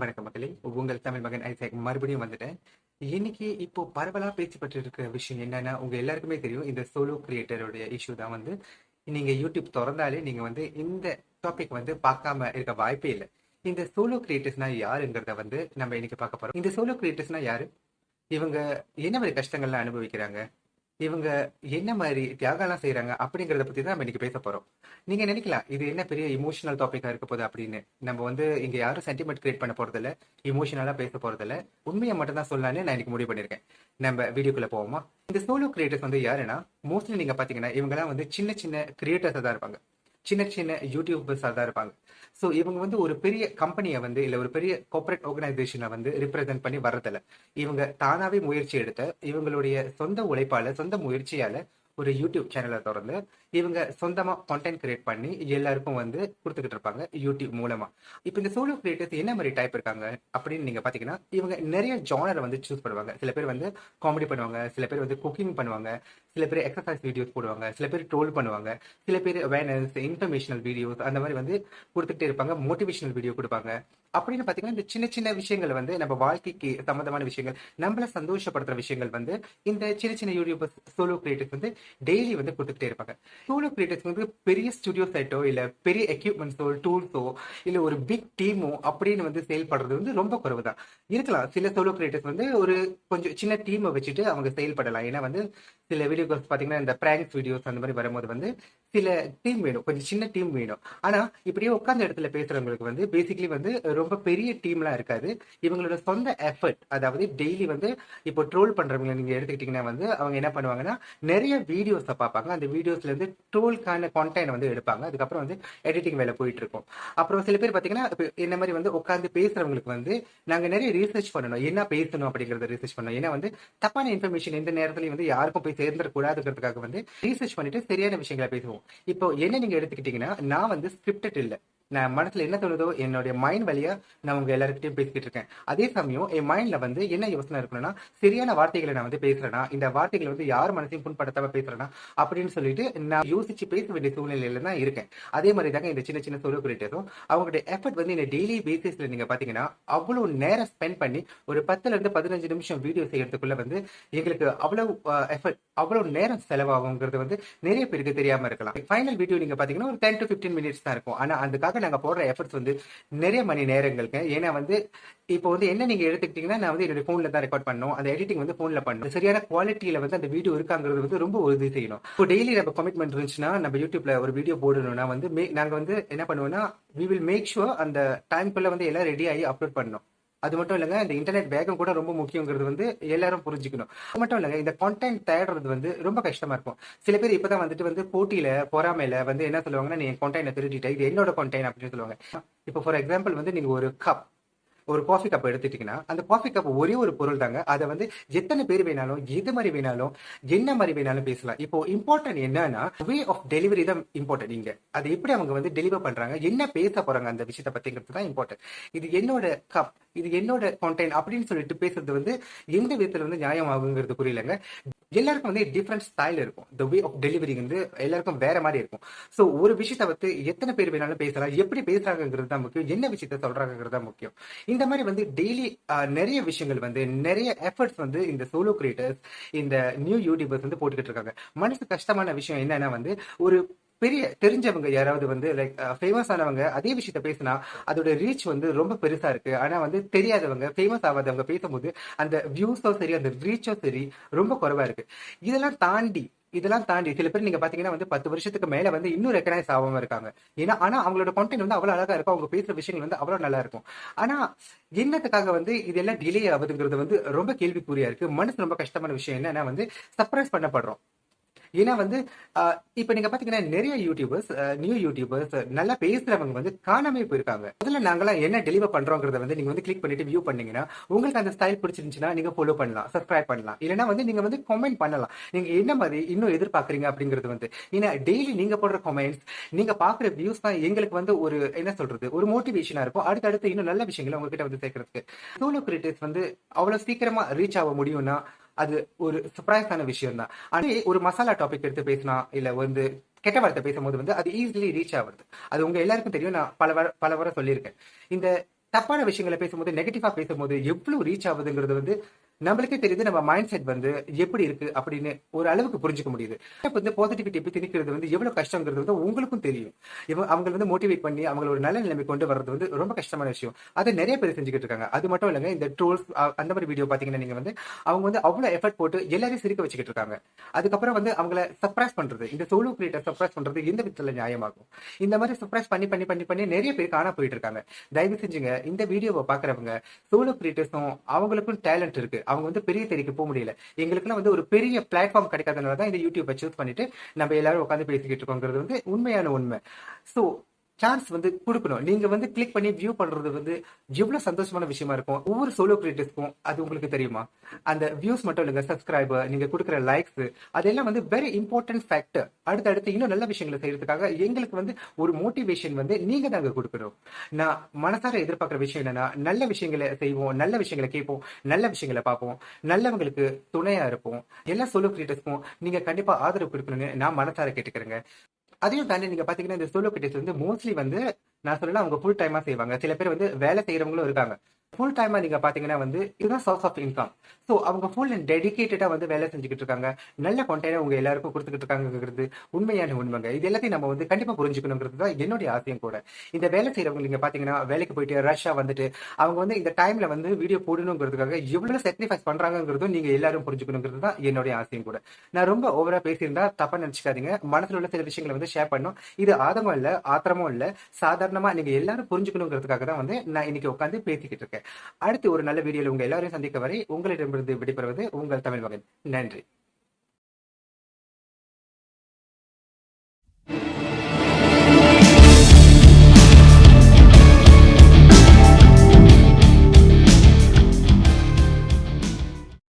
வணக்கம் மக்களே. உங்கள் தமிழ் மகன் ஐசக் மறுபடியும் வந்துட்டேன். இன்னைக்கு இப்போ பரவலா பேசப்பட்டு இருக்கிற விஷயம் என்னன்னா, உங்க எல்லாருக்குமே தெரியும் இந்த சோலோ கிரியேட்டருடைய இஷ்யூ தான் வந்து நீங்க யூடியூப் திறந்தாலே நீங்க வந்து இந்த டாபிக் வந்து பார்க்காம இருக்க வாய்ப்பே இல்லை. இந்த சோலோ கிரியேட்டர்ஸ்னா யாருங்கிறத வந்து நம்ம இன்னைக்கு பார்க்க போறோம். இந்த சோலோ கிரியேட்டர்ஸ்னா யாரு? இவங்க என்ன மாதிரி கஷ்டங்கள்லாம் அனுபவிக்கிறாங்க? இவங்க என்ன மாதிரி தியாகம்லாம் செய்றாங்க அப்படிங்கிறத பத்தி தான் நம்ம இன்னைக்கு பேச போறோம். நீங்க நினைக்கலாம் இது என்ன பெரிய இமோஷனல் டாபிக்கா இருக்க போகுது அப்படின்னு. நம்ம வந்து இங்க யாரும் சென்டிமெண்ட் கிரியேட் பண்ண போறது இல்ல, இமோஷனலா பேச போறது இல்ல. உண்மையை மட்டும் தான் சொல்லலாம்னு நான் இன்னைக்கு முடிவு பண்ணிருக்கேன். நம்ம வீடியோக்குள்ள போவோமா? இந்த சோலோ கிரியேட்டர்ஸ் வந்து யாருன்னா, மோஸ்ட்லி நீங்க பாத்தீங்கன்னா இவங்கலாம் வந்து சின்ன சின்ன கிரியேட்டர்ஸா தான் இருப்பாங்க. சின்ன சின்ன யூடியூபர்ஸா தான் இருப்பாங்க. ஸோ இவங்க வந்து ஒரு பெரிய கம்பெனியை வந்து இல்ல ஒரு பெரிய கார்ப்பரேட் ஆர்கனைசேஷனை வந்து ரிப்ரசென்ட் பண்ணி வர்றதில்ல. இவங்க தானாவே முயற்சி எடுத்த இவங்களுடைய சொந்த உழைப்பால சொந்த முயற்சியால ஒரு யூடியூப் சேனலை திறந்து இவங்க சொந்தமா கண்டென்ட் கிரியேட் பண்ணி எல்லாருக்கும் வந்து கொடுத்துக்கிட்டு இருப்பாங்க யூடியூப் மூலமா. இப்போ இந்த சோலோ கிரியேட்டர்ஸ் என்ன மாதிரி டைப் இருக்காங்க அப்படின்னு நீங்க பாத்தீங்கன்னா, இவங்க நிறைய ஜானரை வந்து சூஸ் பண்ணுவாங்க. சில பேர் வந்து காமெடி பண்ணுவாங்க, சில பேர் வந்து குக்கிங் பண்ணுவாங்க, சில பேர் எக்ஸசைஸ் வீடியோஸ் போடுவாங்க, சில பேர் ட்ரோல் பண்ணுவாங்க, சில பேர் அவேர்னஸ் இன்ஃபர்மேஷனல் வீடியோஸ் அந்த மாதிரி வந்து கொடுத்துட்டே இருப்பாங்க. மோட்டிவேஷனல் வீடியோ கொடுப்பாங்க. அப்படின்னு பாத்தீங்கன்னா இந்த சின்ன சின்ன விஷயங்கள் வந்து நம்ம வாழ்க்கைக்கு சம்பந்தமான விஷயங்கள், நம்மள சந்தோஷப்படுத்துற விஷயங்கள் வந்து இந்த சின்ன சின்ன யூடியூபர்ஸ் சோலோ கிரியேட்டர்ஸ் வந்து டெய்லி வந்து கொடுத்துட்டே இருப்பாங்க. சோலோ கிரியேட்டர்ஸ் வந்து பெரிய ஸ்டுடியோ செட்டோ இல்ல பெரிய எக்யூப்மெண்ட்ஸோ டூல்ஸோ இல்ல ஒரு பிக் டீமோ அப்படின்னு வந்து செயல்படுறது வந்து ரொம்ப குறைவு தான். இருக்கலாம் சில சோலோ கிரியேட்டர்ஸ் வந்து ஒரு கொஞ்சம் சின்ன டீமை வச்சுட்டு அவங்க செயல்படலாம். ஏன்னா வந்து சில வீடியோஸ் பாத்தீங்கன்னா இந்த பிராங்க்ஸ் வீடியோஸ் அந்த மாதிரி வரும்போது வந்து சில டீம் வேணும், கொஞ்சம் சின்ன டீம் வேணும். ஆனா இப்படியே உட்கார்ந்த இடத்துல பேசுறவங்களுக்கு வந்து பேசிக்கலி வந்து ரொம்ப பெரிய டீம்லாம் இருக்காது. இவங்களோட சொந்த எஃபர்ட், அதாவது டெய்லி வந்து இப்போ ட்ரோல் பண்றவங்க நீங்க எடுத்துக்கிட்டீங்கன்னா வந்து அவங்க என்ன பண்ணுவாங்கன்னா நிறைய வீடியோஸை பார்ப்பாங்க. அந்த வீடியோஸ்ல இருந்து ட்ரோல்கான கான்டென்ட் வந்து எடுப்பாங்க. அதுக்கப்புறம் வந்து எடிட்டிங் வேலை போயிட்டு இருக்கும். அப்புறம் சில பேர் பாத்தீங்கன்னா இப்ப என்ன மாதிரி வந்து உட்கார்ந்து பேசுறவங்களுக்கு வந்து நாங்க நிறைய ரிசர்ச் பண்ணணும், என்ன பேசணும் அப்படிங்கறத ரிசர்ச் பண்ணணும். ஏன்னா வந்து தப்பான இன்ஃபர்மேஷன் எந்த நேரத்துலயும் வந்து யாருக்கும் போய் சேர்ந்துடக்கூடாதுங்கிறதுக்காக வந்து ரிசர்ச் பண்ணிட்டு சரியான விஷயங்களை பேசுவோம். இப்போ என்ன நீங்க எடுத்துக்கிட்டீங்கன்னா, நான் வந்து ஸ்கிரிப்டட் இல்ல. நான் மனசுல என்ன தோணுதோ என்னுடைய மைண்ட் வழியா நான் உங்க எல்லாருக்கிட்டையும் பேசிக்கிட்டு இருக்கேன். அதே சமயம் என் மைண்ட்ல வந்து என்ன யோசனை இருக்கணும்னா, சரியான வார்த்தைகளை நான் வந்து பேசுறேனா, இந்த வார்த்தைகளை வந்து யார் மனசையும் புண்படுத்தாம பேசுறேனா அப்படின்னு சொல்லிட்டு நான் யோசிச்சு பேச வேண்டிய சூழ்நிலையில தான் இருக்கேன். அதே மாதிரி தாங்க இந்த சின்ன சின்ன சோலோ கிரியேட்டர்ஸும் அவங்களுடைய எஃபர்ட் வந்து இந்த டெய்லி பேசிஸ்ல நீங்க பாத்தீங்கன்னா அவ்வளவு நேரம் ஸ்பெண்ட் பண்ணி ஒரு 10ல இருந்து 15 நிமிஷம் வீடியோ செய்யறதுக்குள்ள வந்து எங்களுக்கு அவ்வளவு எஃபர்ட், அவ்வளவு நேரம் செலவாகுங்கிறது வந்து நிறைய பேருக்கு தெரியாம இருக்கலாம். ஃபைனல் வீடியோ நீங்க பாத்தீங்கன்னா ஒரு 10 to 15 மினிட்ஸ் தான் இருக்கும். ஆனா அதுக்காக நாங்க போடுற எஃபர்ட்ஸ் வந்து நிறைய மணி நேரங்களுக்கு. ஏன்னா வந்து இப்போ வந்து என்ன நீங்க எடுத்துக்கிட்டீங்கன்னா, நான் வந்து என்னுடைய போன்ல தான் ரெக்கார்ட் பண்ணணும், அந்த எடிட்டிங் வந்து போன்ல பண்ணணும், சரியான குவாலிட்டியில வந்து அந்த வீடியோ இருக்காங்கிறது வந்து ரொம்ப உறுதி செய்யணும். இப்போ டெய்லி நம்ம கமிட்மெண்ட் இருந்துச்சுன்னா நம்ம யூடியூப்ல ஒரு வீடியோ போடணும்னா வந்து நாங்க வந்து என்ன பண்ணுவோம்னா, வி வில் மேக் ஷுர் அந்த டைம்குள்ள வந்து எல்லாம் ரெடி ஆகி அப்லோட் பண்ணணும். அது மட்டும் இல்லைங்க, இந்த இன்டர்நெட் வேகம் கூட ரொம்ப முக்கியங்கிறது வந்து எல்லாரும் புரிஞ்சுக்கணும். அது மட்டும் இல்லைங்க, இந்த கான்டென்ட் தேடுறது வந்து ரொம்ப கஷ்டமா இருக்கும். சில பேர் இப்பதான் வந்துட்டு வந்து போட்டியில பொறாமையில வந்து என்ன சொல்லுவாங்கன்னா, நீ என் கான்டென்ட் திருடிட்ட, இது என்னோட கான்டென்ட் அப்படின்னு சொல்லுவாங்க. இப்போ ஃபார் எக்ஸாம்பிள் வந்து நீங்க ஒரு காஃபி கப் எடுத்துட்டீங்கன்னா, அந்த காஃபி கப் ஒரே ஒரு பொருள் தாங்க. அதை வந்து எத்தனை பேர் வேணாலும் எது மாதிரி வேணாலும் என்ன மாதிரி வேணாலும் பேசலாம். இப்போ இம்பார்ட்டன்ட் என்னன்னா வே ஆஃப் டெலிவரி தான் இம்பார்ட்டன்ட். இங்க அது எப்படி அவங்க வந்து டெலிவர் பண்றாங்க, என்ன பேச போறாங்க அந்த விஷயத்தை பத்திங்கிறது தான் இம்பார்ட்டன்ட். இது என்னோட கப், இது என்னோட கான்டென்ட் அப்படின்னு சொல்லிட்டு பேசுறது வந்து எந்த விதத்துல வந்து நியாயம் ஆகுங்கிறது புரியலங்க. எல்லாருக்கும் வந்து டிஃப்ரெண்ட் ஸ்டைல் இருக்கும். த வே ஆஃப் டெலிவரி வந்து எல்லாருக்கும் வேற மாதிரி இருக்கும். ஸோ ஒரு விஷயத்தை வந்து எத்தனை பேர் வேணாலும் பேசலாம், எப்படி பேசுறாங்கிறது தான் முக்கியம், என்ன விஷயத்த சொல்றாங்கிறது தான் முக்கியம். இந்த மாதிரி வந்து டெய்லி நிறைய விஷயங்கள் வந்து நிறைய எஃபர்ட்ஸ் வந்து இந்த சோலோ கிரியேட்டர்ஸ், இந்த நியூ யூடியூபர்ஸ் வந்து போட்டுக்கிட்டு இருக்காங்க. மனசு கஷ்டமான விஷயம் என்னன்னா வந்து ஒரு பெரிய தெரிஞ்சவங்க யாராவது வந்து லைக் ஃபேமஸ் ஆனவங்க அதே விஷயத்த பேசினா அதோட ரீச் வந்து ரொம்ப பெருசா இருக்கு. ஆனா வந்து தெரியாதவங்க ஃபேமஸ் ஆகாதவங்க பேசும்போது அந்த வியூஸோ சரி அந்த ரீச்சோ சரி ரொம்ப குறைவா இருக்கு. இதெல்லாம் தாண்டி இதெல்லாம் தாண்டி சில பேர் நீங்க பாத்தீங்கன்னா வந்து 10 வருஷத்துக்கு மேல வந்து இன்னும் ரெக்கனைஸ் ஆகாம இருக்காங்க. ஏன்னா ஆனா அவங்களோட கான்டென்ட் வந்து அவ்வளவு அழகா இருக்கும், அவங்க பேசுற விஷயங்கள் வந்து அவ்வளவு நல்லா இருக்கும். ஆனா என்னத்துக்காக வந்து இதெல்லாம் டிலே ஆகுதுங்கிறது வந்து ரொம்ப கேள்விக்குறியா இருக்கு. மனசு ரொம்ப கஷ்டமான விஷயம் என்னன்னா வந்து சர்ப்ரைஸ் பண்ணப்படுறோம். ஏன்னா வந்து இப்ப நீங்க பாத்தீங்கன்னா நிறைய யூடியூபர்ஸ், நியூ யூடியூபர்ஸ் நல்லா பேசுறவங்க வந்து காணாமே போயிருக்காங்க. முதல்ல நாங்களாம் என்ன டெலிவர் பண்றோங்கிறத வந்து நீங்க வந்து கிளிக் பண்ணிட்டு வியூ பண்ணீங்கன்னா உங்களுக்கு அந்த ஸ்டைல் பிடிச்சிருந்துச்சுன்னா நீங்க ஃபாலோ பண்ணலாம், சப்ஸ்கிரைப் பண்ணலாம். இல்லைன்னா வந்து நீங்க வந்து கமெண்ட் பண்ணலாம், நீங்க என்ன மாதிரி இன்னும் எதிர்பார்க்கறீங்க அப்படிங்கிறது வந்து. ஏன்னா டெய்லி நீங்க போடுற கமெண்ட்ஸ், நீங்க பாக்குற வியூஸ் தான் எங்களுக்கு வந்து ஒரு என்ன சொல்றது ஒரு மோட்டிவேஷனா இருக்கும் அடுத்தடுத்து இன்னும் நல்ல விஷயங்களை உங்ககிட்ட வந்து சேர்க்கறதுக்கு. சோலோ கிரியேட்டர்ஸ் வந்து அவ்வளவு சீக்கிரமா ரீச் ஆக முடியும்னா அது ஒரு சர்ப்ரைஸான விஷயம் தான். அதே ஒரு மசாலா டாபிக் எடுத்து பேசினா இல்ல வந்து கெட்ட வார்த்தை பேசும்போது வந்து அது ஈஸிலி ரீச் ஆகுது. அது உங்க எல்லாருக்கும் தெரியும். நான் பல முறை சொல்லியிருக்கேன். இந்த தப்பான விஷயங்களை பேசும்போது, நெகட்டிவா பேசும்போது எவ்வளவு ரீச் ஆகுதுங்கிறது வந்து நம்மளுக்கே தெரியுது. நம்ம மைண்ட் செட் வந்து எப்படி இருக்கு அப்படின்னு ஒரு அளவுக்கு புரிஞ்சுக்க முடியுது. இப்ப வந்து பாசிட்டிவிட்டி எப்படி திணிக்கிறது வந்து எவ்வளவு கஷ்டங்கிறது வந்து உங்களுக்கும் தெரியும். அவங்க வந்து மோட்டிவேட் பண்ணி அவங்கள ஒரு நல்ல நிலைமை கொண்டு வர்றது வந்து ரொம்ப கஷ்டமான விஷயம். அதை நிறைய பேர் செஞ்சுக்கிட்டு இருக்காங்க. அது மட்டும் இல்லைங்க, இந்த ட்ரோல்ஸ் அந்த மாதிரி வீடியோ பாத்தீங்கன்னா நீங்க வந்து அவங்க வந்து அவ்வளவு எஃபர்ட் போட்டு எல்லாரையும் சிரிக்க வச்சுக்கிட்டு இருக்காங்க. அதுக்கப்புறம் வந்து அவங்கள சர்ப்ரைஸ் பண்றது, இந்த சோலோ கிரியேட்டர் சர்ப்ரைஸ் பண்றது எந்த விதத்துல நியாயமாகும்? இந்த மாதிரி சர்ப்ரைஸ் பண்ணி பண்ணி பண்ணி பண்ணி நிறைய பேர் காண போயிட்டு இருக்காங்க. தயவு செஞ்சுங்க, இந்த வீடியோவை பாக்குறவங்க சோலோ கிரியேட்டர்ஸும் அவங்களுக்கும் டேலண்ட் இருக்கு. அவங்க வந்து பெரிய தெரியக்கு போக முடியல. எங்களுக்குலாம் வந்து ஒரு பெரிய பிளாட்ஃபார்ம் கிடைக்காதனால தான் இந்த யூடியூப்பை சூஸ் பண்ணிட்டு நம்ம எல்லாரும் உட்காந்து பேசிக்கிட்டு இருக்கோங்கிறது வந்து உண்மையான உண்மை. ஸோ சான்ஸ் வந்து கொடுக்கணும். நீங்க வந்து கிளிக் பண்ணி வியூ பண்றது வந்து எவ்வளவு சந்தோஷமான விஷயமா இருக்கும். ஒவ்வொரு சோலோ கிரியேட்டர்ஸ்க்கும் அது உங்களுக்கு தெரியுமா? அந்த வியூஸ் மட்டும் இல்லைங்க, சப்ஸ்கிரைபர், நீங்க கொடுக்குற லைக்ஸ், அதெல்லாம் வந்து வெரி இம்பார்ட்டன்ட் ஃபேக்டர். அடுத்தடுத்து இன்னும் நல்ல விஷயங்களை செய்யறதுக்காக எங்களுக்கு வந்து ஒரு மோட்டிவேஷன் வந்து நீங்க தாங்க கொடுக்கணும். நான் மனசார எதிர்பார்க்குற விஷயம் என்னன்னா, நல்ல விஷயங்களை செய்வோம், நல்ல விஷயங்களை கேட்போம், நல்ல விஷயங்களை பார்ப்போம், நல்லவங்களுக்கு துணையா இருப்போம். எல்லா சோலோ கிரியேட்டர்ஸ்க்கும் நீங்க கண்டிப்பா ஆதரவு கொடுக்கணும்னு நான் மனசார கேட்டுக்கிறேங்க. அதையும் தாண்டி நீங்க பாத்தீங்கன்னா இந்த சோலோ கிரியேட்டர்ஸ் வந்து மோஸ்ட்லி வந்து நான் சொல்லலாம் அவங்க ஃபுல் டைமா செய்வாங்க. சில பேர் வந்து வேலை செய்யறவங்களும் இருக்காங்க. ஃபுல் டைமா நீங்க பாத்தீங்கன்னா வந்து இதுதான் சோர்ஸ் ஆஃப் இன்கம். ஸோ அவங்க ஃபுல் அண்ட் டெடிகேட்டடா வந்து வேலை செஞ்சுக்கிட்டு இருக்காங்க. நல்ல கண்டென்ட் உங்க எல்லாருக்கும் கொடுத்துக்கிட்டு இருக்காங்கிறது உண்மையான உண்மைங்க. இது எல்லாத்தையும் நம்ம வந்து கண்டிப்பா புரிஞ்சுக்கணுங்கிறது தான் என்னுடைய ஆசையும் கூட. இந்த வேலை செய்யறவங்க நீங்க பாத்தீங்கன்னா வேலைக்கு போயிட்டு ரஷ்ஷா வந்துட்டு அவங்க வந்து இந்த டைம்ல வந்து வீடியோ போடணுங்கிறதுக்காக எவ்வளவு சாக்ரிஃபைஸ் பண்றாங்கிறதும் நீங்க எல்லாரும் புரிஞ்சுக்கணுங்கிறது தான் என்னுடைய ஆசையும் கூட. நான் ரொம்ப ஓவரா பேசியிருந்தா தப்பா நினைச்சுக்காதீங்க. மனசுல உள்ள சில விஷயங்களை வந்து ஷேர் பண்ணும். இது ஆதமும் இல்ல, ஆத்திரமும் இல்ல, சாதாரணமா நீங்க எல்லாரும் புரிஞ்சுக்கணுங்கிறதுக்காக தான் வந்து நான் இன்னைக்கு உட்காந்து பேசிக்கிட்டு இருக்கேன். அடுத்து ஒரு நல்ல வீடியோல உங்க எல்லாரையும் சந்திக்க வரை உங்களிடமிருந்து விடைபெறுவது உங்கள் தமிழ் மகன். நன்றி.